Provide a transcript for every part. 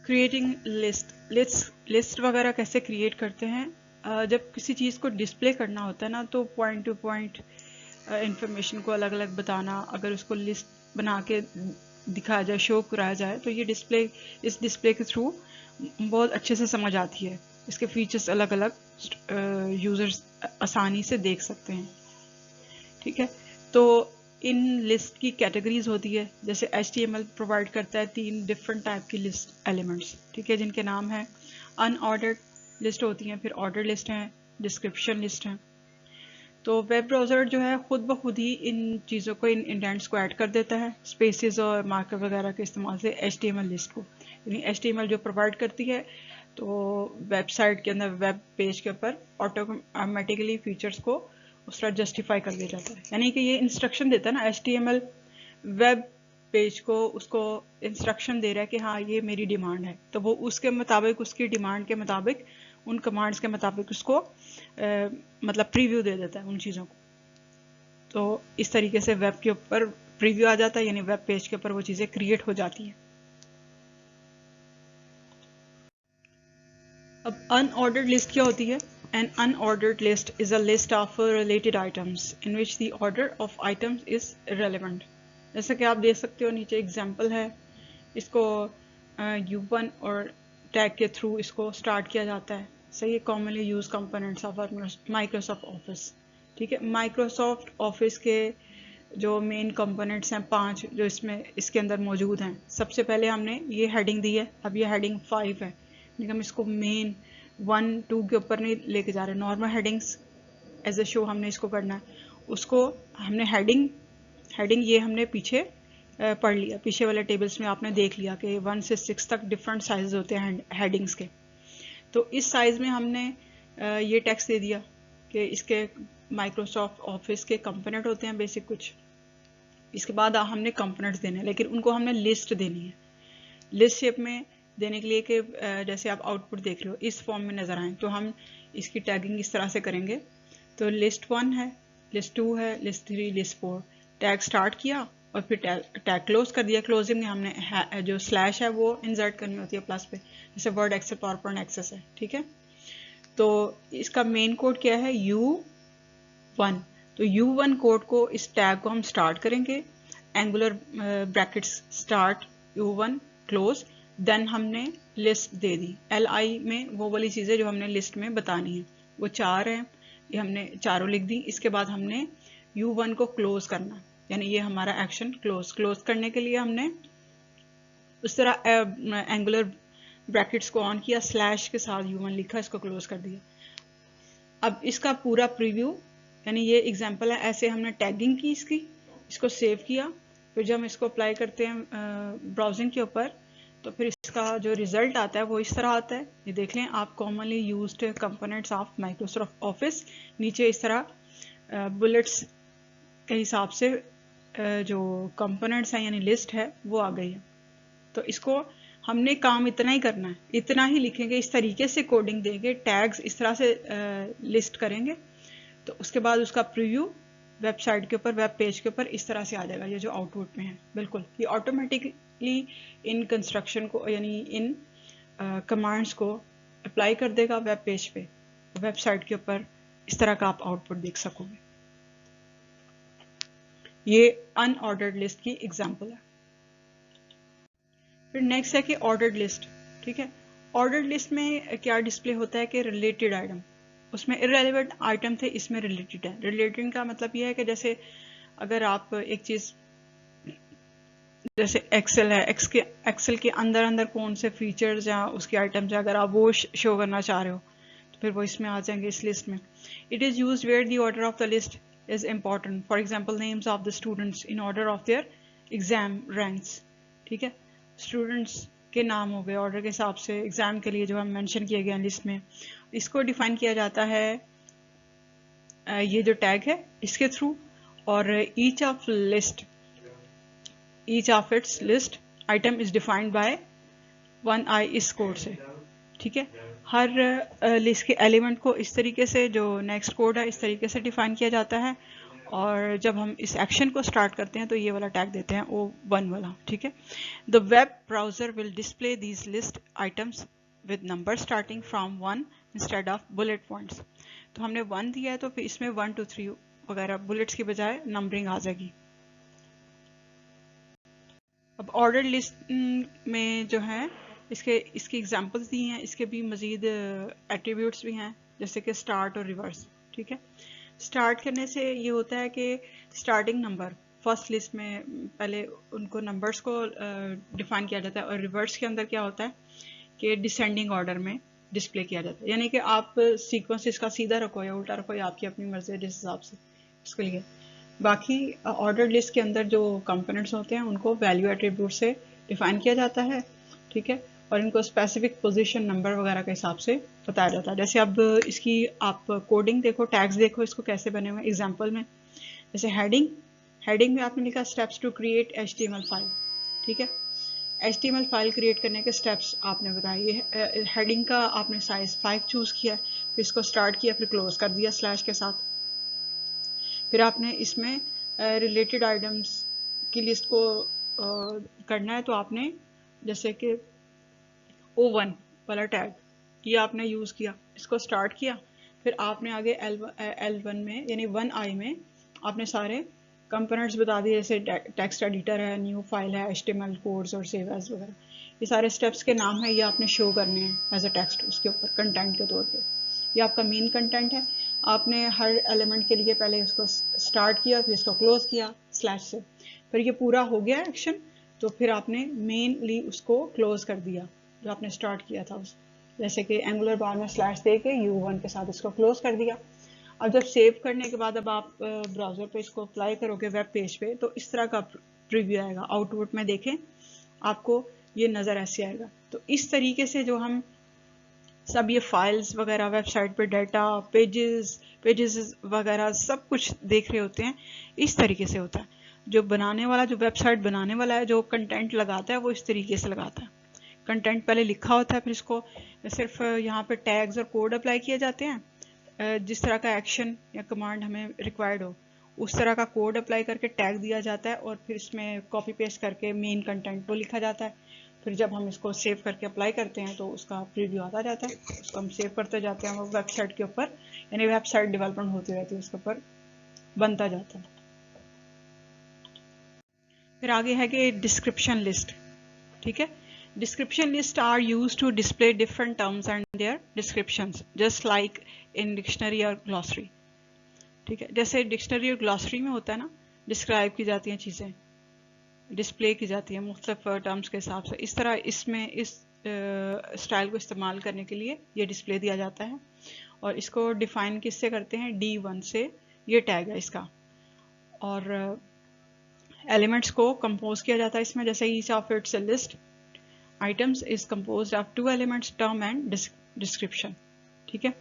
Creating list वगैरह कैसे create करते हैं? जब किसी चीज़ को डिस्प्ले करना होता है ना, तो पॉइंट टू पॉइंट इंफॉर्मेशन को अलग अलग बताना, अगर उसको लिस्ट बना के दिखाया जाए, शो कराया जाए, तो ये इस डिस्प्ले के थ्रू बहुत अच्छे से समझ आती है। इसके फीचर्स अलग अलग यूजर्स आसानी से देख सकते हैं। ठीक है, तो इन लिस्ट की कैटेगरीज होती है, जैसे HTML प्रोवाइड करता है 3 डिफरेंट टाइप की लिस्ट एलिमेंट्स, ठीक है, जिनके नाम है अनऑर्डर्ड लिस्ट होती हैं, फिर ऑर्डर लिस्ट हैं, डिस्क्रिप्शन लिस्ट हैं। तो वेब ब्राउज़र जो है खुद ब खुद ही इन चीज़ों को, इन इंडेंट्स को ऐड कर देता है स्पेसेस और मार्कर वगैरह के इस्तेमाल से HTML लिस्ट को, यानी HTML जो प्रोवाइड करती है, तो वेबसाइट के अंदर, वेब पेज के ऊपर ऑटोमेटिकली फीचर्स को उस तरह जस्टिफाई कर दिया जाता है। यानी कि ये इंस्ट्रक्शन देता है ना, HTML वेब पेज को, उसको इंस्ट्रक्शन दे रहा है कि हाँ ये मेरी डिमांड है, तो वो उसके मुताबिक, उसकी डिमांड के मुताबिक, उन कमांड्स के मुताबिक उसको मतलब प्रीव्यू दे देता है उन चीज़ों को। तो इस तरीके से वेब के ऊपर प्रीव्यू आ जाता है, यानी वेब पेज के ऊपर वो चीज़ें क्रिएट हो जाती हैं। अब अनऑर्डर्ड लिस्ट क्या होती है? An unordered list is a list of related items in which the order of items is irrelevant. जैसा कि आप देख सकते हो नीचे एग्जाम्पल है, इसको U1 और टैग के थ्रू इसको स्टार्ट किया जाता है। सही है, commonly use components of Microsoft office. ठीक है, माइक्रोसॉफ्ट ऑफिस के जो मेन कंपोनेंट्स हैं 5 जो इसके अंदर मौजूद हैं। सबसे पहले हमने ये हेडिंग दी है, अब ये हेडिंग 5 है, लेकिन हम इसको मेन 1 2 के ऊपर नहीं लेके जा रहे, normal headings as a show हमने इसको करना है। उसको हमने हेडिंग ये हमने पीछे पढ़ लिया, पीछे वाले टेबल्स में आपने देख लिया कि 1 से 6 तक डिफरेंट साइज होते हैं हेडिंग्स के। तो इस साइज में हमने ये टेक्स्ट दे दिया कि इसके माइक्रोसॉफ्ट ऑफिस के कंपोनेंट होते हैं बेसिक कुछ। इसके बाद हमने कंपोनेंट्स देने हैं, लेकिन उनको हमने लिस्ट देनी है, लिस्ट शेप में देने के लिए कि जैसे आप आउटपुट देख रहे हो इस फॉर्म में नज़र आए, तो हम इसकी टैगिंग इस तरह से करेंगे। तो लिस्ट 1 है, लिस्ट 2 है, लिस्ट 3, लिस्ट 4, टैग स्टार्ट किया और फिर टैग क्लोज कर दिया। क्लोजिंग में हमने जो स्लैश है वो इंसर्ट करनी होती है प्लस पे, जैसे वर्ड एक्सेल, पावरपॉइंट एक्सेस है। ठीक है, तो इसका मेन कोड क्या है? U1। तो U1 कोड को, इस टैग को हम स्टार्ट करेंगे, angular brackets start U1 close, then हमने लिस्ट दे दी। LI में वो वाली चीज़ें जो हमने लिस्ट में बतानी है, वो 4 हैं, ये हमने चारों लिख दी। इसके बाद हमने U1 को क्लोज करना, यानी ये हमारा एक्शन क्लोज करने के लिए हमने उस तरह एंगुलर ब्रैकेट्स को ऑन किया, स्लैश के साथ U1 लिखा, इसको क्लोज कर दिया। अब इसका पूरा प्रीव्यू, यानी ये एग्जांपल है, ऐसे हमने टैगिंग की इसकी, इसको सेव किया, फिर जब हम इसको अप्लाई करते हैं ब्राउजिंग के ऊपर, तो फिर इसका जो रिजल्ट आता है वो इस तरह आता है। ये देख लें आप, commonly used components of Microsoft office, नीचे इस तरह बुलेट्स के हिसाब से जो कंपोनेंट्स हैं यानी लिस्ट है वो आ गई है। तो इसको हमने काम इतना ही करना है, इतना ही लिखेंगे, इस तरीके से कोडिंग देंगे, टैग्स इस तरह से लिस्ट करेंगे, तो उसके बाद उसका प्रीव्यू वेबसाइट के ऊपर, वेब पेज के ऊपर इस तरह से आ जाएगा, ये जो आउटपुट में है। बिल्कुल ये ऑटोमेटिकली इन कंस्ट्रक्शन को, यानी इन कमांड्स को अप्लाई कर देगा वेब पेज पे, वेबसाइट के ऊपर इस तरह का आप आउटपुट देख सकोगे। ये अनऑर्डर्ड लिस्ट की एग्जांपल है। फिर नेक्स्ट है कि ऑर्डर्ड लिस्ट। ठीक है, ऑर्डर्ड लिस्ट में क्या डिस्प्ले होता है कि रिलेटेड आइटम, उसमें इररेलेवेंट आइटम थे, इसमें रिलेटेड है। रिलेटेड का मतलब यह है कि जैसे अगर आप एक चीज़, जैसे एक्सेल है, एक्सेल के अंदर कौन से फीचर्स या उसके आइटम्स है, अगर आप वो शो करना चाह रहे हो तो फिर वो इसमें आ जाएंगे, इस लिस्ट में। It is used where the order of the list is important, for example names of the students in order of their exam ranks. ठीक है, स्टूडेंट्स के नाम हो गए ऑर्डर के हिसाब से एग्जाम के लिए जो हम मेंशन किए गए लिस्ट में। इसको डिफाइन किया जाता है ये जो टैग है इसके थ्रू, और each of its list item is defined by 1i इस कोड से। ठीक है, हर लिस्ट के एलिमेंट को इस तरीके से, जो नेक्स्ट कोड है, इस तरीके से डिफाइन किया जाता है, और जब हम इस एक्शन को स्टार्ट करते हैं तो ये वाला टैग देते हैं O1 वाला, ठीक है। The web browser will display these list items with number starting from 1 instead of bullet points. तो हमने 1 दिया है तो फिर इसमें 1 2 3 वगैरह बुलेट्स की बजाय नंबरिंग आ जाएगी। अब ऑर्डर लिस्ट में जो है इसकी एग्जांपल्स दी हैं, इसके भी मज़ीद एट्रीब्यूट्स भी हैं, जैसे कि स्टार्ट और रिवर्स, ठीक है। स्टार्ट करने से ये होता है कि स्टार्टिंग नंबर फर्स्ट लिस्ट में पहले उनको नंबर्स को डिफाइन किया जाता है, और रिवर्स के अंदर क्या होता है कि डिसेंडिंग ऑर्डर में डिस्प्ले किया जाता है, यानी कि आप सीक्वेंस इसका सीधा रखो या उल्टा रखो, या आपकी अपनी मर्जी है जिस हिसाब से इसके लिए। बाकी ऑर्डर लिस्ट के अंदर जो कंपोनेंट्स होते हैं उनको वैल्यू एट्रीब्यूट से डिफाइन किया जाता है, ठीक है, और इनको स्पेसिफिक पोजीशन नंबर वगैरह के हिसाब से बताया जाता है। जैसे अब इसकी आप कोडिंग देखो, टैग्स देखो इसको कैसे बने हुए एग्जांपल में। जैसे हेडिंग में आपने लिखा steps to create HTML file, ठीक है। HTML फाइल क्रिएट करने के स्टेप्स आपने बताए। ये हेडिंग का आपने साइज 5 चूज किया, फिर इसको स्टार्ट किया, फिर क्लोज कर दिया स्लैश के साथ। फिर आपने इसमें रिलेटेड आइटम्स की लिस्ट को करना है, तो आपने जैसे कि O1 वाला टैग ये आपने यूज़ किया, इसको स्टार्ट किया, फिर आपने आगे L1 में यानी 1i में आपने सारे कंपोनेंट्स बता दिए, जैसे टेक्स्ट एडिटर है, न्यू फाइल है, HTML कोड्स और सेव एज वगैरह। ये सारे स्टेप्स के नाम है, ये आपने शो करने हैं एज अ टेक्स्ट उसके ऊपर कंटेंट के तौर पे। ये आपका मेन कंटेंट है। आपने हर एलिमेंट के लिए पहले उसको स्टार्ट किया, फिर इसको क्लोज किया स्लैश से, फिर ये पूरा हो गया एक्शन, तो फिर आपने मेनली उसको क्लोज कर दिया जो आपने स्टार्ट किया था उस, जैसे कि एंगुलर बार में स्लैश दे के U1 के साथ इसको क्लोज कर दिया। अब जब सेव करने के बाद अब आप ब्राउजर पे इसको अप्लाई करोगे वेब पेज पे, तो इस तरह का प्रीव्यू आएगा। आउटपुट में देखें आपको ये नज़र ऐसे आएगा। तो इस तरीके से जो हम सब ये फाइल्स वगैरह वेबसाइट पे डाटा पेजेस वगैरह सब कुछ देख रहे होते हैं, इस तरीके से होता है। जो बनाने वाला, जो वेबसाइट बनाने वाला है, जो कंटेंट लगाता है, वो इस तरीके से लगाता है। कंटेंट पहले लिखा होता है, फिर इसको सिर्फ यहाँ पे टैग्स और कोड अप्लाई किए जाते हैं, जिस तरह का एक्शन या कमांड हमें रिक्वायर्ड हो उस तरह का कोड अप्लाई करके टैग दिया जाता है, और फिर इसमें कॉपी पेस्ट करके मेन कंटेंट को लिखा जाता है। फिर जब हम इसको सेव करके अप्लाई करते हैं तो उसका प्रीव्यू आता जाता है, उसको हम सेव करते जाते हैं, वो वेबसाइट के ऊपर यानी वेबसाइट डेवलपमेंट होती रहती है, उसके ऊपर बनता जाता है। फिर आगे है कि डिस्क्रिप्शन लिस्ट, ठीक है। Description lists are used to display different terms and their descriptions, just like in dictionary or glossary, ठीक है। जैसे डिक्शनरी और ग्लॉसरी में होता है ना, डिस्क्राइब की जाती हैं चीज़ें, डिस्प्ले की जाती है मुख्तलिफ टर्म्स के हिसाब से, इस तरह इसमें इस स्टाइल को इस्तेमाल करने के लिए ये डिस्प्ले दिया जाता है। और इसको डिफाइन किससे करते हैं, D1 से, ये टैग है इसका। और एलिमेंट्स को कंपोज किया जाता है इसमें, जैसे each of it's a list items is composed of 2 elements, term and description, ठीक है।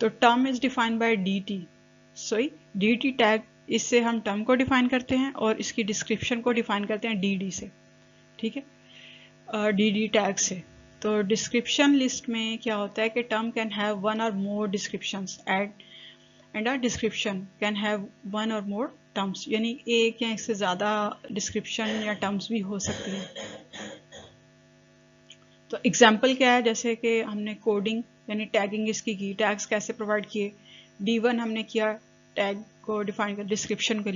तो term is defined by dt tag, इससे हम term को डिफाइन करते हैं और इसकी description को डिफाइन करते हैं dd से, ठीक है, dd tag से। तो description list में क्या होता है कि term can have one or more descriptions and a description can have one or more terms, यानी एक या इससे ज़्यादा description या terms भी हो सकती हैं। तो एग्जाम्पल क्या है, जैसे कि हमने कोडिंग यानी टैगिंग इसकी की, टैग्स कैसे प्रोवाइड किए। D1 हमने किया टैग को डिफाइन कर डिस्क्रिप्शन के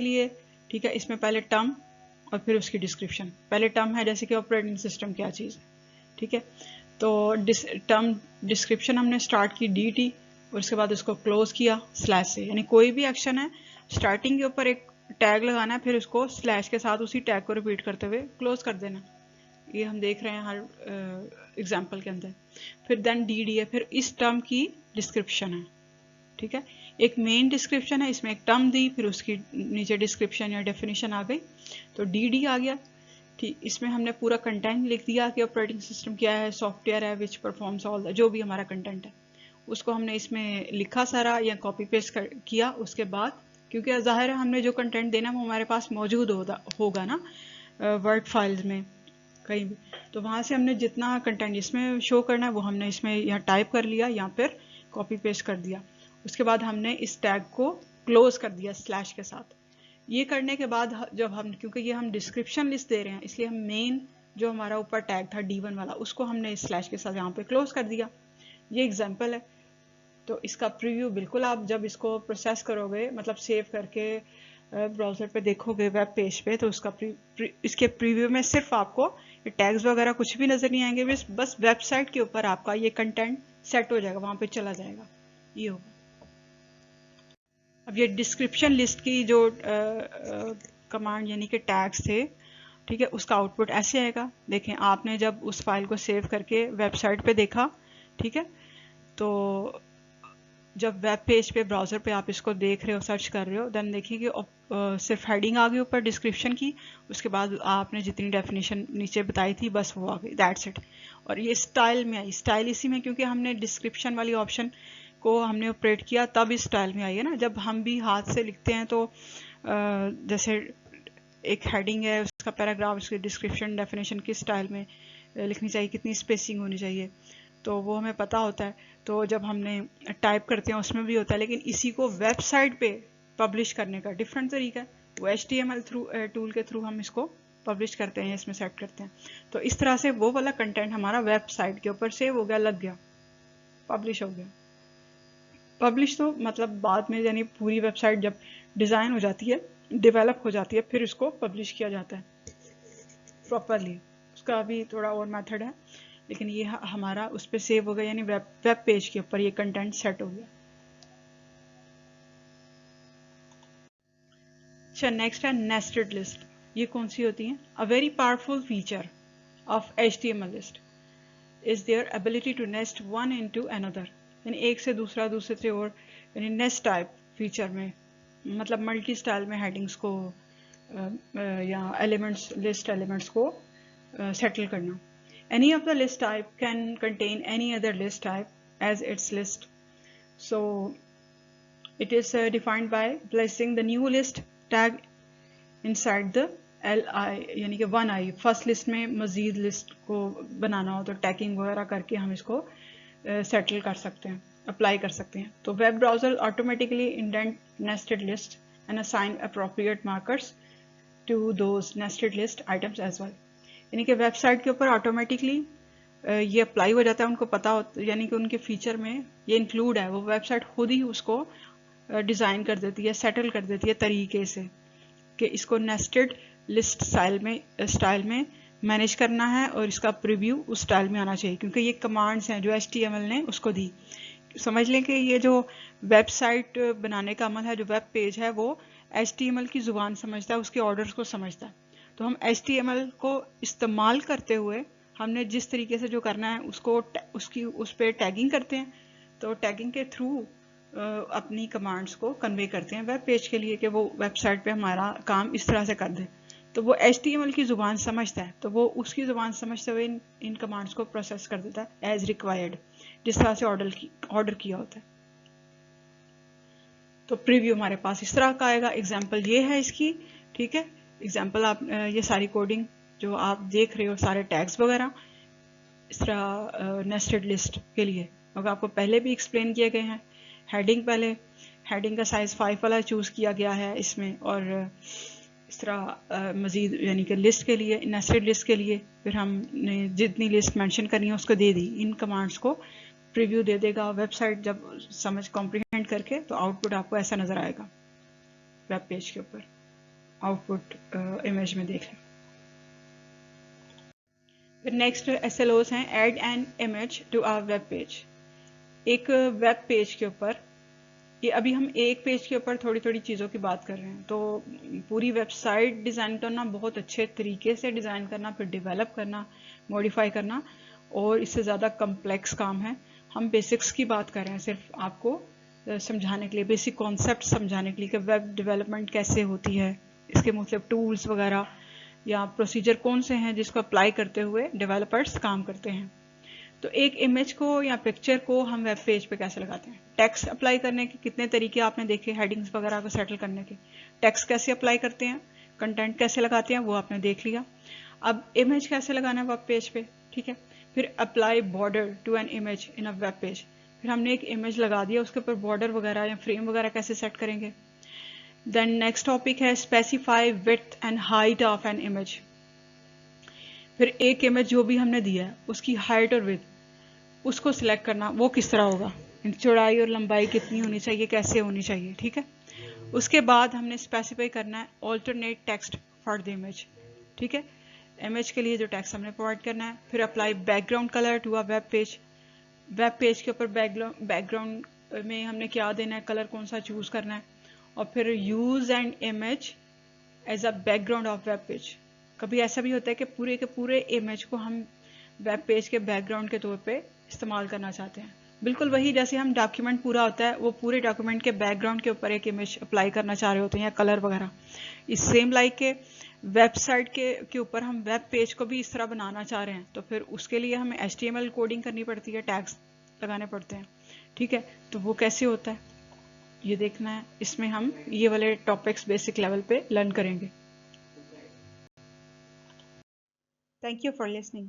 लिए, ठीक है। इसमें पहले टर्म और फिर उसकी डिस्क्रिप्शन। पहले टर्म है जैसे कि ऑपरेटिंग सिस्टम क्या चीज़ है, ठीक है। तो टर्म डिस्क्रिप्शन हमने स्टार्ट की DT और उसके बाद उसको क्लोज किया स्लैश से, यानी कोई भी एक्शन है स्टार्टिंग के ऊपर एक टैग लगाना है, फिर उसको स्लैश के साथ उसी टैग को रिपीट करते हुए क्लोज कर देना। ये हम देख रहे हैं हर एग्जाम्पल के अंदर। फिर देन DD है, फिर इस टर्म की डिस्क्रिप्शन है, ठीक है। एक मेन डिस्क्रिप्शन है, इसमें एक टर्म दी, फिर उसकी नीचे डिस्क्रिप्शन या डेफिनेशन आ गई, तो DD आ गया, ठीक। इसमें हमने पूरा कंटेंट लिख दिया कि ऑपरेटिंग सिस्टम क्या है, सॉफ्टवेयर है विच परफॉर्म्स ऑल, जो भी हमारा कंटेंट है उसको हमने इसमें लिखा सारा या कॉपी पेस्ट किया। उसके बाद क्योंकि ज़ाहिर है हमने जो कंटेंट देना वो हमारे पास मौजूद होगा ना वर्ड फाइल्स में कहीं भी, तो वहाँ से हमने जितना कंटेंट इसमें शो करना है वो हमने इसमें यहाँ टाइप कर लिया या फिर कॉपी पेस्ट कर दिया। उसके बाद हमने इस टैग को क्लोज कर दिया स्लैश के साथ। ये करने के बाद जब हम, क्योंकि ये हम डिस्क्रिप्शन लिस्ट दे रहे हैं, इसलिए हम मेन जो हमारा ऊपर टैग था D1 वाला, उसको हमने इस स्लैश के साथ यहाँ पे क्लोज कर दिया। ये एग्जाम्पल है। तो इसका प्रीव्यू बिल्कुल आप जब इसको प्रोसेस करोगे, मतलब सेव करके ब्राउजर पे देखोगे वेब पेज पे, तो उसका इसके प्रीव्यू में सिर्फ आपको ये टैग्स वगैरह कुछ भी नजर नहीं आएंगे, बस वेबसाइट के ऊपर आपका ये कंटेंट सेट हो जाएगा, वहां पे चला जाएगा। ये होगा। अब ये डिस्क्रिप्शन लिस्ट की जो कमांड यानी कि टैग्स थे, ठीक है, उसका आउटपुट ऐसे आएगा। देखें, आपने जब उस फाइल को सेव करके वेबसाइट पे देखा, ठीक है, तो जब वेब पेज पे ब्राउजर पे आप इसको देख रहे हो, सर्च कर रहे हो, देन देखिए कि सिर्फ हेडिंग आ गई ऊपर डिस्क्रिप्शन की, उसके बाद आपने जितनी डेफिनेशन नीचे बताई थी बस वो आ गई, दैट्स इट। और ये स्टाइल में आई, स्टाइल इसी में क्योंकि हमने डिस्क्रिप्शन वाली ऑप्शन को हमने ऑपरेट किया, तब इस स्टाइल में आई है ना। जब हम भी हाथ से लिखते हैं तो जैसे एक हेडिंग है, उसका पैराग्राफ, उसकी डिस्क्रिप्शन, डेफिनेशन किस स्टाइल में लिखनी चाहिए, कितनी स्पेसिंग होनी चाहिए, तो वो हमें पता होता है। तो जब हमने टाइप करते हैं उसमें भी होता है, लेकिन इसी को वेबसाइट पे पब्लिश करने का डिफरेंट तरीका है। वो HTML टूल के थ्रू हम इसको पब्लिश करते हैं, इसमें सेट करते हैं। तो इस तरह से वो वाला कंटेंट हमारा वेबसाइट के ऊपर सेव हो गया, लग गया, पब्लिश हो गया। पब्लिश तो मतलब बाद में, यानी पूरी वेबसाइट जब डिज़ाइन हो जाती है, डेवलप हो जाती है, फिर इसको पब्लिश किया जाता है प्रॉपरली। उसका भी थोड़ा और मेथड है, लेकिन ये हमारा उस पर सेव हो गया, यानी वेब पेज के ऊपर ये कंटेंट सेट हो गया। अच्छा, नेक्स्ट है नेस्टेड लिस्ट। ये कौन सी होती है? A very powerful feature of HTML list is their ability to nest one into another, यानी एक से दूसरा, दूसरे से और, यानी नेस्ट टाइप फीचर में, मतलब मल्टी स्टाइल में हेडिंग्स को या एलिमेंट्स, लिस्ट एलिमेंट्स को सेटल करना। Any of the list type can contain any other list type as its list. So it is defined by placing the new list tag inside the li, यानी कि 1i, first list में मजीद list को बनाना हो तो tagging वगैरह करके हम इसको सेटल कर सकते हैं, अप्लाई कर सकते हैं। तो web browser automatically indent nested list and assign appropriate markers to those nested list items as well, यानी कि वेबसाइट के ऊपर ऑटोमेटिकली ये अप्लाई हो जाता है, उनको पता होता, यानी कि उनके फीचर में ये इंक्लूड है, वो वेबसाइट खुद ही उसको डिज़ाइन कर देती है, सेटल कर देती है तरीके से कि इसको नेस्टेड लिस्ट स्टाइल में मैनेज करना है और इसका प्रीव्यू उस स्टाइल में आना चाहिए, क्योंकि ये कमांड्स हैं जो HTML ने उसको दी। समझ लें कि ये जो वेबसाइट बनाने का अमल है, जो वेब पेज है, वो HTML की ज़ुबान समझता है, उसके ऑर्डर्स को समझता है। तो हम HTML को इस्तेमाल करते हुए हमने जिस तरीके से जो करना है उसको उस पर टैगिंग करते हैं, तो टैगिंग के थ्रू अपनी कमांड्स को कन्वे करते हैं वेब पेज के लिए कि वो वेबसाइट पे हमारा काम इस तरह से कर दे। तो वो HTML की ज़ुबान समझता है, तो वो उसकी ज़ुबान समझते हुए इन कमांड्स को प्रोसेस कर देता है एज रिक्वायर्ड, जिस तरह से ऑर्डर किया होता है। तो प्रीव्यू हमारे पास इस तरह का आएगा। एग्जाम्पल ये है इसकी, ठीक है। एग्जाम्पल आप ये सारी कोडिंग जो आप देख रहे हो, सारे टैग्स वगैरह इस तरह नेस्टेड लिस्ट के लिए, मगर आपको पहले भी एक्सप्लेन किए गए हैं। हेडिंग, पहले हेडिंग का साइज 5 वाला चूज़ किया गया है इसमें, और इस तरह मज़ीद यानी कि लिस्ट के लिए, नेस्टेड लिस्ट के लिए फिर हमने जितनी लिस्ट मेंशन करनी है उसको दे दी। इन कमांड्स को प्रीव्यू दे देगा वेबसाइट जब समझ कॉम्प्रिहेंड करके, तो आउटपुट आपको ऐसा नज़र आएगा वेब पेज के ऊपर। आउटपुट इमेज में देख लें। फिर नेक्स्ट SLOs हैं, add an image to our web page. एक वेब पेज के ऊपर, ये अभी हम एक पेज के ऊपर थोड़ी थोड़ी चीज़ों की बात कर रहे हैं, तो पूरी वेबसाइट डिज़ाइन करना, बहुत अच्छे तरीके से डिज़ाइन करना, फिर डेवलप करना, मॉडिफाई करना, और इससे ज़्यादा कम्प्लेक्स काम है। हम बेसिक्स की बात कर रहे हैं सिर्फ आपको समझाने के लिए, बेसिक कॉन्सेप्ट समझाने के लिए कि वेब डेवलपमेंट कैसे होती है, इसके मुख्तलिफ टूल्स वगैरह या प्रोसीजर कौन से हैं जिसको अप्लाई करते हुए डेवलपर्स काम करते हैं। तो एक इमेज को या पिक्चर को हम वेब पेज पे कैसे लगाते हैं? टेक्स्ट अप्लाई करने के कितने तरीके आपने देखे, हेडिंग्स वगैरह को सेटल करने के। टेक्स्ट कैसे अप्लाई करते हैं, कंटेंट कैसे लगाते हैं, वो आपने देख लिया। अब इमेज कैसे लगाना है वेब पेज पे, ठीक है। फिर apply border to an image in a web page. फिर हमने एक इमेज लगा दिया, उसके ऊपर बॉर्डर वगैरह या फ्रेम वगैरह कैसे सेट करेंगे। देन नेक्स्ट टॉपिक है specify width and height of an image. फिर एक इमेज जो भी हमने दिया है उसकी हाइट और विड्थ उसको सिलेक्ट करना, वो किस तरह होगा, चौड़ाई और लंबाई कितनी होनी चाहिए, कैसे होनी चाहिए, ठीक है। उसके बाद हमने स्पेसिफाई करना है alternate text for the image, ठीक है, इमेज के लिए जो टेक्स्ट हमने प्रोवाइड करना है। फिर apply background colour to a web page, web page के ऊपर बैकग्राउंड में हमने क्या देना है, कलर कौन सा चूज करना है। और फिर use and image as a background of web page. कभी ऐसा भी होता है कि पूरे के पूरे इमेज को हम वेब पेज के बैकग्राउंड के तौर पे इस्तेमाल करना चाहते हैं। बिल्कुल वही जैसे हम डॉक्यूमेंट पूरा होता है वो पूरे डॉक्यूमेंट के बैकग्राउंड के ऊपर एक इमेज अप्लाई करना चाह रहे होते हैं या कलर वगैरह। इस सेम लाइक के वेबसाइट के ऊपर हम वेब पेज को भी इस तरह बनाना चाह रहे हैं तो फिर उसके लिए हमें HTML कोडिंग करनी पड़ती है, टैग्स लगाने पड़ते हैं, ठीक है। तो वो कैसे होता है ये देखना है, इसमें हम ये वाले टॉपिक्स बेसिक लेवल पे लर्न करेंगे। Thank you for listening.